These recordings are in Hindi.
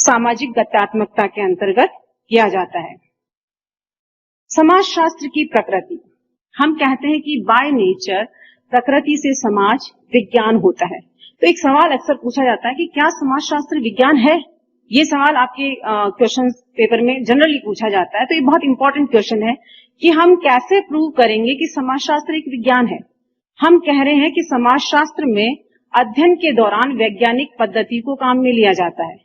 सामाजिक गत्यात्मकता के अंतर्गत किया जाता है। समाजशास्त्र की प्रकृति, हम कहते हैं कि बाय नेचर प्रकृति से समाज विज्ञान होता है। तो एक सवाल अक्सर पूछा जाता है कि क्या समाजशास्त्र विज्ञान है? ये सवाल आपके क्वेश्चन पेपर में जनरली पूछा जाता है। तो ये बहुत इंपॉर्टेंट क्वेश्चन है कि हम कैसे प्रूव करेंगे कि समाजशास्त्र एक विज्ञान है। हम कह रहे हैं कि समाजशास्त्र में अध्ययन के दौरान वैज्ञानिक पद्धति को काम में लिया जाता है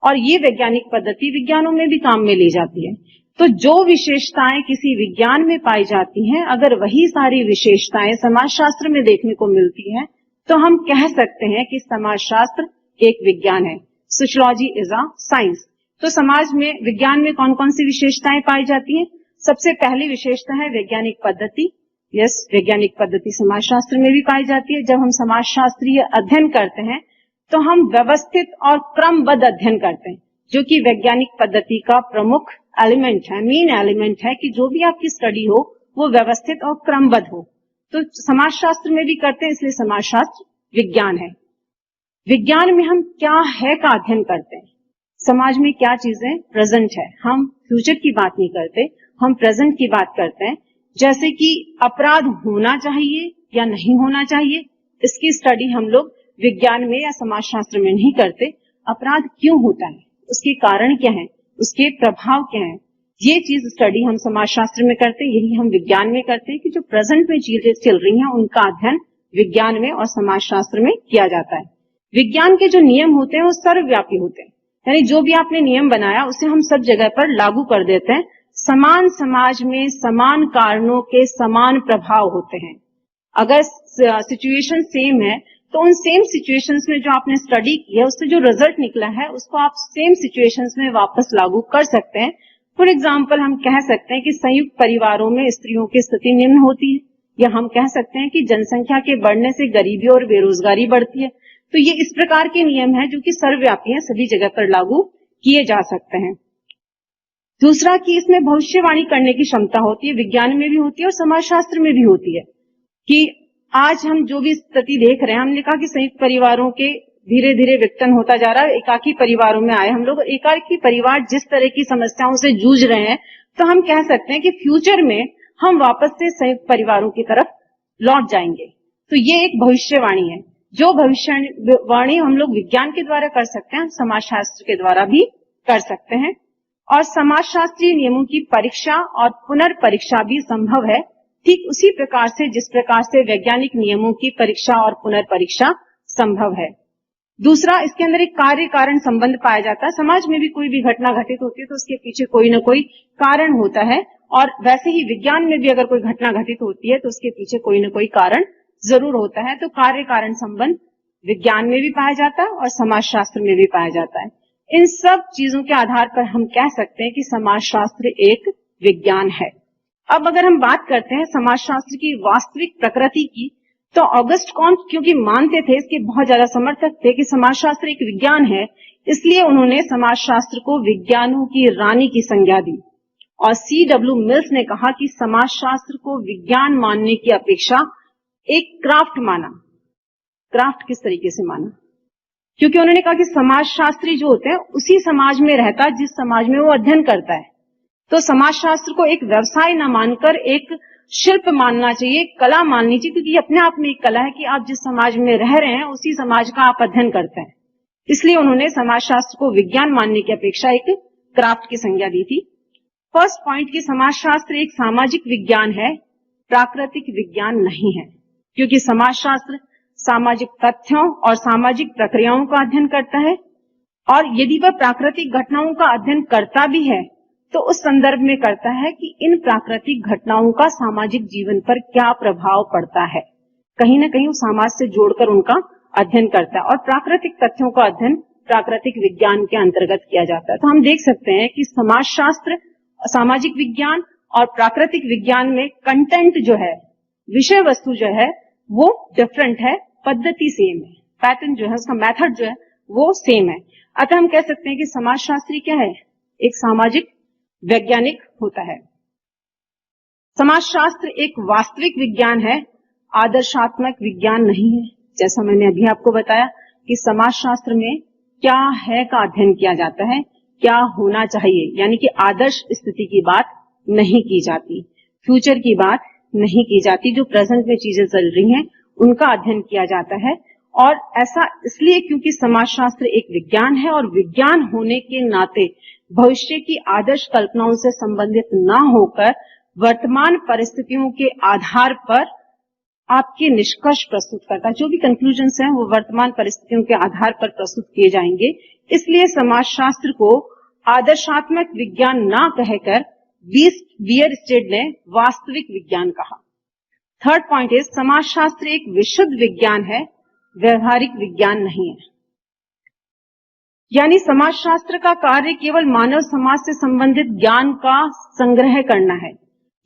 और ये वैज्ञानिक पद्धति विज्ञानों में भी काम में ली जाती है। तो जो विशेषताएं किसी विज्ञान में पाई जाती हैं, अगर वही सारी विशेषताएं समाजशास्त्र में देखने को मिलती हैं, तो हम कह सकते हैं कि समाजशास्त्र एक विज्ञान है। Sociology is a science. तो समाज में, विज्ञान में कौन कौन सी विशेषताएं पाई जाती हैं? सबसे पहली विशेषता है वैज्ञानिक पद्धति। यस, वैज्ञानिक पद्धति समाजशास्त्र में भी पाई जाती है। जब हम समाजशास्त्रीय अध्ययन करते हैं तो हम व्यवस्थित और क्रमबद्ध अध्ययन करते हैं, जो कि वैज्ञानिक पद्धति का प्रमुख एलिमेंट है, मेन एलिमेंट है कि जो भी आपकी स्टडी हो वो व्यवस्थित और क्रमबद्ध हो। तो समाजशास्त्र में भी करते हैं, इसलिए समाजशास्त्र विज्ञान है। विज्ञान में हम क्या है का अध्ययन करते हैं। समाज में क्या चीजें प्रेजेंट है, हम फ्यूचर की बात नहीं करते, हम प्रेजेंट की बात करते हैं। जैसे कि अपराध होना चाहिए या नहीं होना चाहिए, इसकी स्टडी हम लोग विज्ञान में या समाजशास्त्र में नहीं करते। अपराध क्यों होता है, उसके कारण क्या है, उसके प्रभाव क्या है, ये चीज स्टडी हम समाजशास्त्र में करते हैं। यही हम विज्ञान में करते हैं कि जो प्रेजेंट में चीजें चल रही हैं उनका अध्ययन विज्ञान में और समाजशास्त्र में किया जाता है। विज्ञान के जो नियम होते हैं वो सर्वव्यापी होते हैं, यानी जो भी आपने नियम बनाया उसे हम सब जगह पर लागू कर देते हैं। समान समाज में समान कारणों के समान प्रभाव होते हैं। अगर सिचुएशन सेम है तो उन सेम सिचुएशंस में जो आपने स्टडी की है उससे जो रिजल्ट निकला है उसको आप सेम सिचुएशंस में वापस लागू कर सकते हैं। फॉर एग्जाम्पल हम कह सकते हैं कि संयुक्त परिवारों में स्त्रियों की स्थिति निम्न होती है, या हम कह सकते हैं कि जनसंख्या के बढ़ने से गरीबी और बेरोजगारी बढ़ती है। तो ये इस प्रकार के नियम है जो कि सर्वव्यापी हैं, सभी जगह पर लागू किए जा सकते हैं। दूसरा कि इसमें भविष्यवाणी करने की क्षमता होती है, विज्ञान में भी होती है और समाजशास्त्र में भी होती है। कि आज हम जो भी स्थिति देख रहे हैं, हमने कहा कि संयुक्त परिवारों के धीरे धीरे विघटन होता जा रहा है, एकाकी परिवारों में आए हम लोग। एकाकी परिवार जिस तरह की समस्याओं से जूझ रहे हैं, तो हम कह सकते हैं कि फ्यूचर में हम वापस से संयुक्त परिवारों की तरफ लौट जाएंगे। तो ये एक भविष्यवाणी है। जो भविष्यवाणी हम लोग विज्ञान के द्वारा कर सकते हैं, समाजशास्त्र के द्वारा भी कर सकते हैं। और समाजशास्त्रीय नियमों की परीक्षा और पुनर्परीक्षा भी संभव है, ठीक उसी प्रकार से जिस प्रकार से वैज्ञानिक नियमों की परीक्षा और पुनर्परीक्षा संभव है। दूसरा, इसके अंदर एक कार्य कारण संबंध पाया जाता है। समाज में भी कोई भी घटना घटित होती है तो उसके पीछे कोई ना कोई कारण होता है, और वैसे ही विज्ञान में भी अगर कोई घटना घटित होती है तो उसके पीछे कोई ना कोई कारण जरूर होता है। तो कार्य कारण संबंध विज्ञान में भी पाया जाता है और समाजशास्त्र में भी पाया जाता है। इन सब चीजों के आधार पर हम कह सकते हैं कि समाजशास्त्र एक विज्ञान है। अब अगर हम बात करते हैं समाजशास्त्र की वास्तविक प्रकृति की, तो ऑगस्ट कॉम्ट क्योंकि मानते थे, इसके बहुत ज्यादा समर्थक थे कि समाजशास्त्र एक विज्ञान है, इसलिए उन्होंने समाजशास्त्र को विज्ञानों की रानी की संज्ञा दी। और C.W. मिल्स ने कहा कि समाजशास्त्र को विज्ञान मानने की अपेक्षा एक क्राफ्ट माना। क्राफ्ट किस तरीके से माना? क्योंकि उन्होंने कहा कि समाजशास्त्री जो होते हैं उसी समाज में रहता है जिस समाज में वो अध्ययन करता है। तो समाजशास्त्र को एक व्यवसाय न मानकर एक शिल्प मानना चाहिए, एक कला माननी चाहिए, क्योंकि अपने आप में एक कला है कि आप जिस समाज में रह रहे हैं उसी समाज का आप अध्ययन करते हैं। इसलिए उन्होंने समाजशास्त्र को विज्ञान मानने की अपेक्षा एक क्राफ्ट की संज्ञा दी थी। फर्स्ट पॉइंट कि समाजशास्त्र एक सामाजिक विज्ञान है, प्राकृतिक विज्ञान नहीं है, क्योंकि समाजशास्त्र सामाजिक तथ्यों और सामाजिक प्रक्रियाओं का अध्ययन करता है, और यदि वह प्राकृतिक घटनाओं का अध्ययन करता भी है तो उस संदर्भ में करता है कि इन प्राकृतिक घटनाओं का सामाजिक जीवन पर क्या प्रभाव पड़ता है। कहीं ना कहीं समाज से जोड़कर उनका अध्ययन करता है, और प्राकृतिक तथ्यों का अध्ययन प्राकृतिक विज्ञान के अंतर्गत किया जाता है। तो हम देख सकते हैं कि समाजशास्त्र, सामाजिक विज्ञान और प्राकृतिक विज्ञान में कंटेंट जो है, विषय वस्तु जो है वो डिफरेंट है, पद्धति सेम है, पैटर्न जो है, उसका मेथड जो है वो सेम है। अतः हम कह सकते हैं कि समाजशास्त्री क्या है, एक सामाजिक वैज्ञानिक होता है। समाजशास्त्र एक वास्तविक विज्ञान है, आदर्शात्मक विज्ञान नहीं है। जैसा मैंने अभी आपको बताया कि समाजशास्त्र में क्या है का अध्ययन किया जाता है, क्या होना चाहिए, यानी कि आदर्श स्थिति की बात नहीं की जाती, फ्यूचर की बात नहीं की जाती। जो प्रेजेंट में चीजें चल रही हैं उनका अध्ययन किया जाता है। और ऐसा इसलिए क्योंकि समाजशास्त्र एक विज्ञान है और विज्ञान होने के नाते भविष्य की आदर्श कल्पनाओं से संबंधित ना होकर वर्तमान परिस्थितियों के आधार पर आपके निष्कर्ष प्रस्तुत करता है। जो भी कंक्लूजन्स हैं वो वर्तमान परिस्थितियों के आधार पर प्रस्तुत किए जाएंगे। इसलिए समाजशास्त्र को आदर्शात्मक विज्ञान ना कहकर बियरस्टेड ने वास्तविक विज्ञान कहा। थर्ड पॉइंट इज समाजशास्त्र एक विशुद्ध विज्ञान है, व्यवहारिक विज्ञान नहीं है। यानी समाजशास्त्र का कार्य केवल मानव समाज से संबंधित ज्ञान का संग्रह करना है।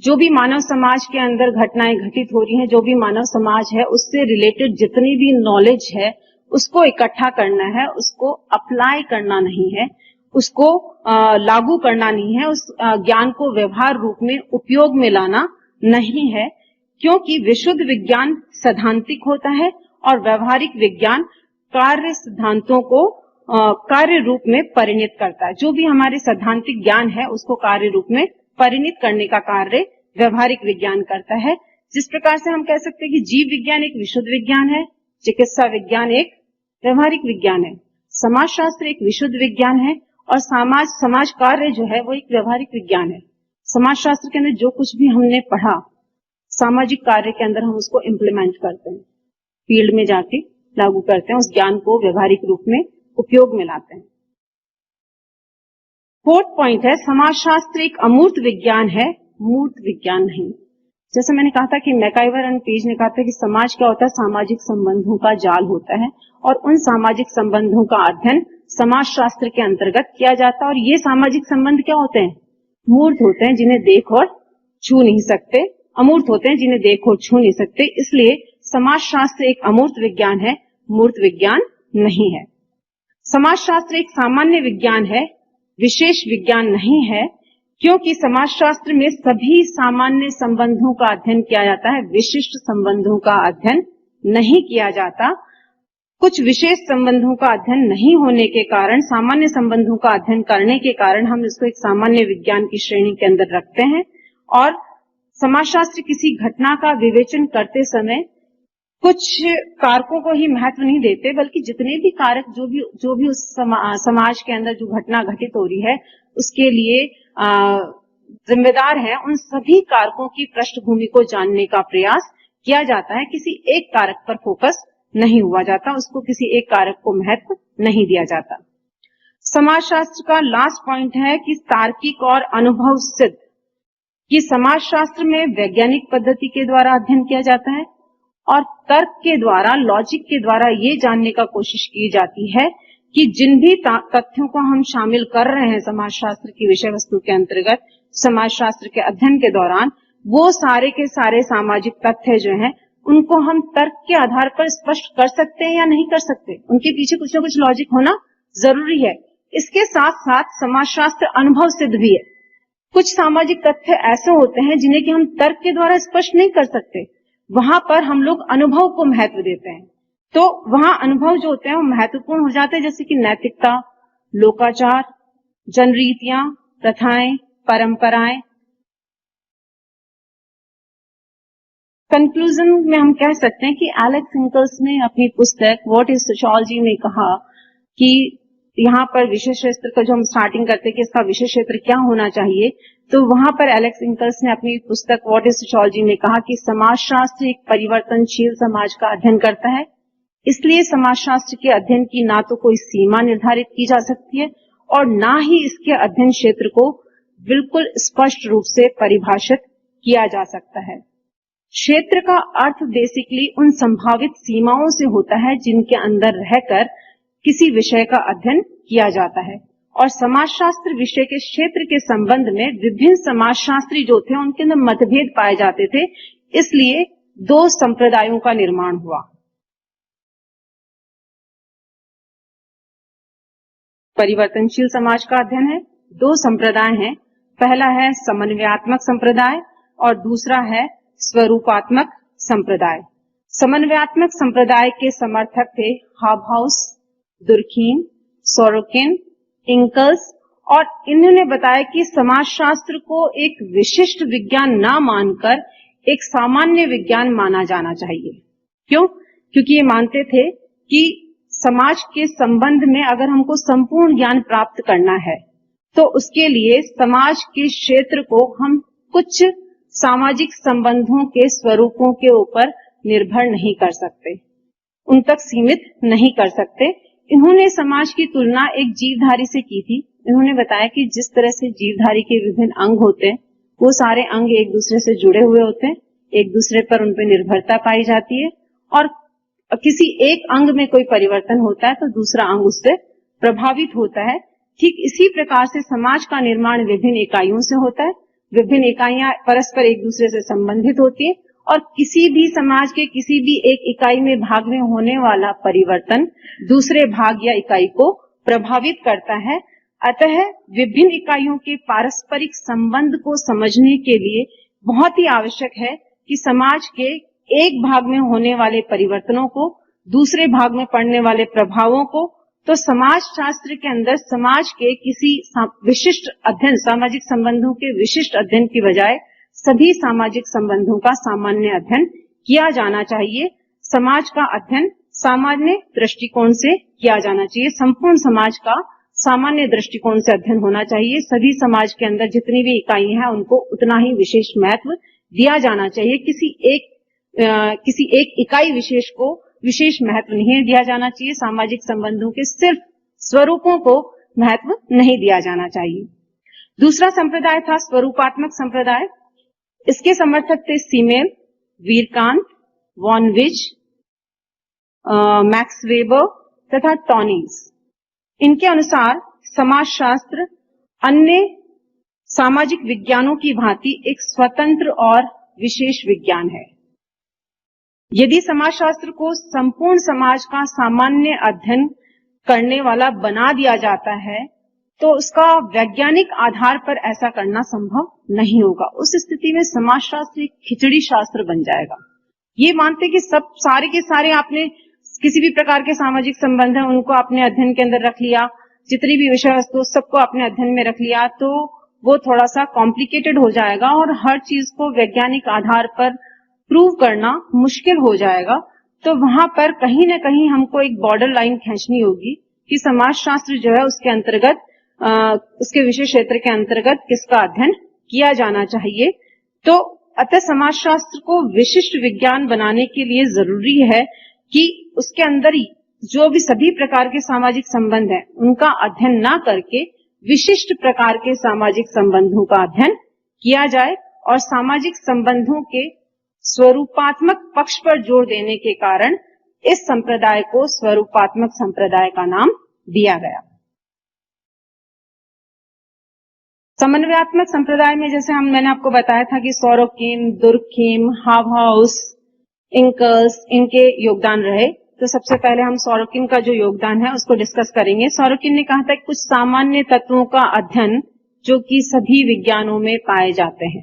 जो भी मानव समाज के अंदर घटनाएं घटित हो रही हैं, जो भी मानव समाज है उससे रिलेटेड जितनी भी नॉलेज है उसको इकट्ठा करना है, उसको अप्लाई करना नहीं है, उसको लागू करना नहीं है, उस ज्ञान को व्यवहार रूप में उपयोग में लाना नहीं है। क्योंकि विशुद्ध विज्ञान सैद्धांतिक होता है और व्यवहारिक विज्ञान कार्य सिद्धांतों को कार्य रूप में परिणित करता है। जो भी हमारे सैद्धांतिक ज्ञान है उसको कार्य रूप में परिणित करने का कार्य व्यवहारिक विज्ञान करता है। जिस प्रकार से हम कह सकते हैं कि जीव विज्ञान एक विशुद्ध विज्ञान है, चिकित्सा विज्ञान एक व्यवहारिक विज्ञान है, समाजशास्त्र एक विशुद्ध विज्ञान है और समाज कार्य जो है वो एक व्यवहारिक विज्ञान है। समाजशास्त्र के अंदर जो कुछ भी हमने पढ़ा सामाजिक कार्य के अंदर हम उसको इम्प्लीमेंट करते हैं, फील्ड में जाके लागू करते हैं, उस ज्ञान को व्यवहारिक रूप में उपयोग में लाते हैं। फोर्थ पॉइंट है समाजशास्त्र एक अमूर्त विज्ञान है, मूर्त विज्ञान नहीं। जैसे मैंने कहा था कि मैकाइवर एंड पेज ने कहा था कि समाज क्या होता है, सामाजिक संबंधों का जाल होता है और उन सामाजिक संबंधों का अध्ययन समाजशास्त्र के अंतर्गत किया जाता है। और ये सामाजिक संबंध क्या होते हैं, मूर्त होते हैं, जिन्हें देख और छू नहीं सकते, अमूर्त होते हैं जिन्हें देख और छू नहीं सकते। इसलिए समाजशास्त्र एक अमूर्त विज्ञान है, मूर्त विज्ञान नहीं है। समाजशास्त्र एक सामान्य विज्ञान है, विशेष विज्ञान नहीं है, क्योंकि समाजशास्त्र में सभी सामान्य संबंधों का अध्ययन किया जाता है, विशिष्ट संबंधों का अध्ययन नहीं किया जाता। कुछ विशेष संबंधों का अध्ययन नहीं होने के कारण, सामान्य संबंधों का अध्ययन करने के कारण हम इसको एक सामान्य विज्ञान की श्रेणी के अंदर रखते हैं। और समाजशास्त्र किसी घटना का विवेचन करते समय कुछ कारकों को ही महत्व नहीं देते, बल्कि जितने भी कारक जो भी उस समाज के अंदर जो घटना घटित हो रही है उसके लिए जिम्मेदार है, उन सभी कारकों की पृष्ठभूमि को जानने का प्रयास किया जाता है। किसी एक कारक पर फोकस नहीं हुआ जाता, उसको किसी एक कारक को महत्व नहीं दिया जाता। समाजशास्त्र का लास्ट पॉइंट है कि तार्किक और अनुभव सिद्ध, कि समाजशास्त्र में वैज्ञानिक पद्धति के द्वारा अध्ययन किया जाता है और तर्क के द्वारा, लॉजिक के द्वारा ये जानने का कोशिश की जाती है कि जिन भी तथ्यों को हम शामिल कर रहे हैं समाजशास्त्र की विषय वस्तु के अंतर्गत, समाजशास्त्र के अध्ययन के दौरान, वो सारे के सारे सामाजिक तथ्य जो हैं उनको हम तर्क के आधार पर स्पष्ट कर सकते हैं या नहीं कर सकते, उनके पीछे कुछ ना कुछ लॉजिक होना जरूरी है। इसके साथ साथ समाजशास्त्र अनुभव सिद्ध भी है। कुछ सामाजिक तथ्य ऐसे होते हैं जिन्हें कि हम तर्क के द्वारा स्पष्ट नहीं कर सकते, वहां पर हम लोग अनुभव को महत्व देते हैं। तो वहां अनुभव जो होते हैं वो महत्वपूर्ण हो जाते हैं, जैसे कि नैतिकता, लोकाचार, जनरीतियां, प्रथाएं, परंपराएं। कंक्लूजन में हम कह सकते हैं कि एलेक्स इंकल्स ने अपनी पुस्तक व्हाट इज सोशियोलॉजी में कहा कि यहाँ पर विषय क्षेत्र का जो हम स्टार्टिंग करते हैं कि इसका विषय क्षेत्र क्या होना चाहिए, तो वहां पर एलेक्स इंकल्स ने अपनी पुस्तक व्हाट इज सोशियोलॉजी में कहा कि समाजशास्त्र एक परिवर्तनशील समाज का अध्ययन करता है, इसलिए समाजशास्त्र के अध्ययन की ना तो कोई सीमा निर्धारित की जा सकती है और ना ही इसके अध्ययन क्षेत्र को बिल्कुल स्पष्ट रूप से परिभाषित किया जा सकता है। क्षेत्र का अर्थ बेसिकली उन संभावित सीमाओं से होता है जिनके अंदर रहकर किसी विषय का अध्ययन किया जाता है। और समाजशास्त्र विषय के क्षेत्र के संबंध में विभिन्न समाजशास्त्री जो थे उनके अंदर मतभेद पाए जाते थे, इसलिए दो संप्रदायों का निर्माण हुआ। परिवर्तनशील समाज का अध्ययन है, दो संप्रदाय हैं, पहला है समन्वयात्मक संप्रदाय और दूसरा है स्वरूपात्मक संप्रदाय। समन्वयात्मक संप्रदाय के समर्थक थे हाबहाउस, दुर्खीम, सोरोकिन, इंकल्स और इन्होंने बताया कि समाजशास्त्र को एक विशिष्ट विज्ञान ना मानकर एक सामान्य विज्ञान माना जाना चाहिए। क्यों? क्योंकि ये मानते थे कि समाज के संबंध में अगर हमको संपूर्ण ज्ञान प्राप्त करना है तो उसके लिए समाज के क्षेत्र को हम कुछ सामाजिक संबंधों के स्वरूपों के ऊपर निर्भर नहीं कर सकते, उन तक सीमित नहीं कर सकते। इन्होंने समाज की तुलना एक जीवधारी से की थी। इन्होंने बताया कि जिस तरह से जीवधारी के विभिन्न अंग होते हैं, वो सारे अंग एक दूसरे से जुड़े हुए होते हैं, एक दूसरे पर उन पर निर्भरता पाई जाती है, और किसी एक अंग में कोई परिवर्तन होता है तो दूसरा अंग उससे प्रभावित होता है। ठीक इसी प्रकार से समाज का निर्माण विभिन्न इकाइयों से होता है। विभिन्न इकाइयां परस्पर एक दूसरे से संबंधित होती है और किसी भी समाज के किसी भी एक इकाई में भाग में होने वाला परिवर्तन दूसरे भाग या इकाई को प्रभावित करता है। अतः विभिन्न इकाइयों के पारस्परिक संबंध को समझने के लिए बहुत ही आवश्यक है कि समाज के एक भाग में होने वाले परिवर्तनों को, दूसरे भाग में पड़ने वाले प्रभावों को, तो समाज शास्त्र के अंदर समाज के किसी विशिष्ट अध्ययन, सामाजिक संबंधों के विशिष्ट अध्ययन की बजाय सभी सामाजिक संबंधों का सामान्य अध्ययन किया जाना चाहिए। समाज का अध्ययन सामान्य दृष्टिकोण से किया जाना चाहिए। संपूर्ण समाज का सामान्य दृष्टिकोण से अध्ययन होना चाहिए। सभी समाज के अंदर जितनी भी इकाई हैं उनको उतना ही विशेष महत्व दिया जाना चाहिए। किसी एक इकाई विशेष को विशेष महत्व नहीं दिया जाना चाहिए। सामाजिक संबंधों के सिर्फ स्वरूपों को महत्व नहीं दिया जाना चाहिए। दूसरा संप्रदाय था स्वरूपात्मक संप्रदाय। इसके समर्थक थे सीमेल, वीरकांत, वॉन विज, मैक्स वेबर तथा टॉनिस। इनके अनुसार समाजशास्त्र अन्य सामाजिक विज्ञानों की भांति एक स्वतंत्र और विशेष विज्ञान है। यदि समाजशास्त्र को संपूर्ण समाज का सामान्य अध्ययन करने वाला बना दिया जाता है तो उसका वैज्ञानिक आधार पर ऐसा करना संभव नहीं होगा। उस स्थिति में समाजशास्त्र एक खिचड़ी शास्त्र बन जाएगा। ये मानते कि सब सारे के सारे आपने किसी भी प्रकार के सामाजिक संबंध है उनको अपने अध्ययन के अंदर रख लिया, जितनी भी विषय वस्तु सबको अपने अध्ययन में रख लिया, तो वो थोड़ा सा कॉम्प्लिकेटेड हो जाएगा और हर चीज को वैज्ञानिक आधार पर प्रूव करना मुश्किल हो जाएगा। तो वहां पर कहीं ना कहीं हमको एक बॉर्डर लाइन खींचनी होगी कि समाजशास्त्र जो है उसके अंतर्गत उसके विषय क्षेत्र के अंतर्गत किसका अध्ययन किया जाना चाहिए। तो अतः समाजशास्त्र को विशिष्ट विज्ञान बनाने के लिए जरूरी है कि उसके अंदर जो भी सभी प्रकार के सामाजिक संबंध हैं उनका अध्ययन ना करके विशिष्ट प्रकार के सामाजिक संबंधों का अध्ययन किया जाए और सामाजिक संबंधों के स्वरूपात्मक पक्ष पर जोर देने के कारण इस संप्रदाय को स्वरूपात्मक संप्रदाय का नाम दिया गया। समन्वयात्मक संप्रदाय में जैसे मैंने आपको बताया था कि सोरोकिन, दुर्कहीम, हाउहाउस, इंकल्स इनके योगदान रहे। तो सबसे पहले हम सोरोकिन का जो योगदान है उसको डिस्कस करेंगे। सोरोकिन ने कहा था कि कुछ सामान्य तत्वों का अध्ययन जो कि सभी विज्ञानों में पाए जाते हैं,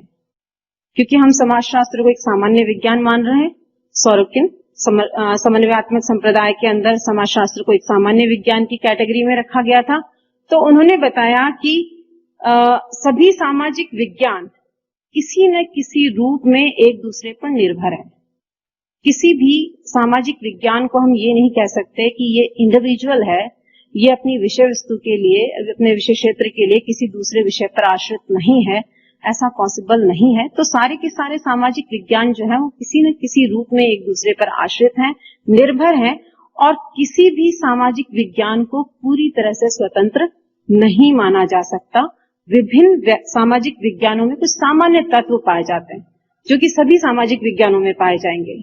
क्योंकि हम समाजशास्त्र को एक सामान्य विज्ञान मान रहे हैं। सोरोकिन समन्वयात्मक संप्रदाय के अंदर समाजशास्त्र को एक सामान्य विज्ञान की कैटेगरी में रखा गया था। तो उन्होंने बताया कि सभी सामाजिक विज्ञान किसी न किसी रूप में एक दूसरे पर निर्भर है। किसी भी सामाजिक विज्ञान को हम ये नहीं कह सकते कि ये इंडिविजुअल है, ये अपनी विषय वस्तु के लिए, अपने विषय क्षेत्र के लिए किसी दूसरे विषय पर आश्रित नहीं है, ऐसा पॉसिबल नहीं है। तो सारे के सारे सामाजिक विज्ञान जो है वो किसी न किसी रूप में एक दूसरे पर आश्रित हैं, निर्भर हैं, और किसी भी सामाजिक विज्ञान को पूरी तरह से स्वतंत्र नहीं माना जा सकता। विभिन्न सामाजिक विज्ञानों में कुछ सामान्य तत्व पाए जाते हैं जो कि सभी सामाजिक विज्ञानों में पाए जाएंगे,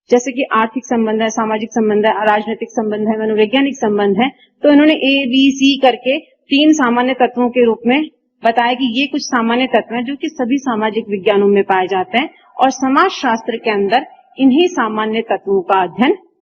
जैसे कि आर्थिक संबंध है, सामाजिक संबंध है, राजनीतिक संबंध है, मनोवैज्ञानिक संबंध है। तो इन्होंने ABC करके 3 सामान्य तत्वों के रूप में बताया कि ये कुछ सामान्य तत्व हैं जो कि सभी सामाजिक विज्ञानों में पाए जाते हैं और समाजशास्त्र के अंदर इन्हीं सामान्य तत्वों का अध्ययन